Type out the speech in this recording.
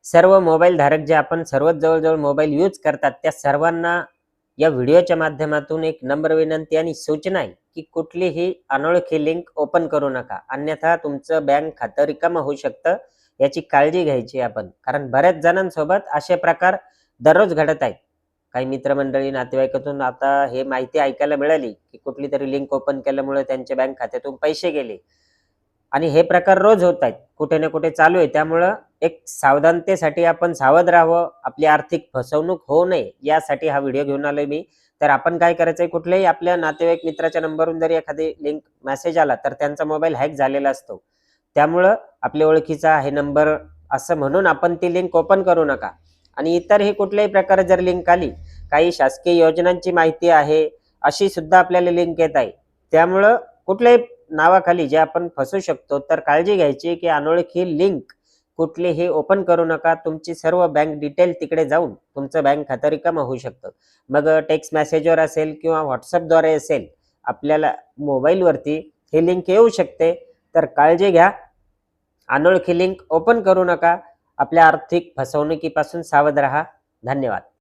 सर्व मोबाईल धारक जे आपण सर्वच जवळजवळ मोबाईल यूज करतात त्या सर्वांना या व्हिडिओच्या माध्यमातून एक नम्र विनंती आणि सूचना आहे की कुठलीही अनोळखी लिंक ओपन करू नका, अन्यथा तुमचं बँक खातं रिकामं होऊ शकतं। याची काळजी घ्यायची आपण, कारण बऱ्याच जणांसोबत असे प्रकार दररोज घडत आहेत। काही मित्रमंडळी नातेवाईकातून आता हे माहिती ऐकायला मिळाली की कुठली तरी लिंक ओपन केल्यामुळे त्यांच्या बँक खात्यातून पैसे गेले आणि हे प्रकार रोज होत आहेत, कुठे ना कुठे चालू आहे। त्यामुळं एक सावधानतेसाठी आपण सावध राहावं, आपली आर्थिक फसवणूक होऊ नये यासाठी हा व्हिडिओ घेऊन आलोय मी। तर आपण काय करायचंय, कुठल्याही आपल्या नातेवाईक मित्राच्या नंबरवरून जरी एखादी लिंक मेसेज आला तर त्यांचा मोबाईल हॅक झालेला असतो, त्यामुळं आपल्या ओळखीचा आहे नंबर असं म्हणून आपण ती लिंक ओपन करू नका। आणि इतरही कुठल्याही प्रकारे जर लिंक आली, काही शासकीय योजनांची माहिती आहे अशी सुद्धा आपल्याला लिंक येत आहे, त्यामुळं कुठल्याही नावाखाली जे आपण फसू शकतो, तर काळजी घ्यायची की अनोळखी लिंक कुठलीही ओपन करू नका। तुमची सर्व बँक डिटेल तिकडे जाऊन तुमचं बँक खातं रिकामं होऊ शकतं। मग टेक्स्ट मेसेजवर असेल किंवा व्हॉट्सअपद्वारे असेल, आपल्याला मोबाईलवरती ही लिंक येऊ शकते, तर काळजी घ्या, अनोळखी लिंक ओपन करू नका। आपल्या आर्थिक फसवणुकीपासून सावध राहा। धन्यवाद।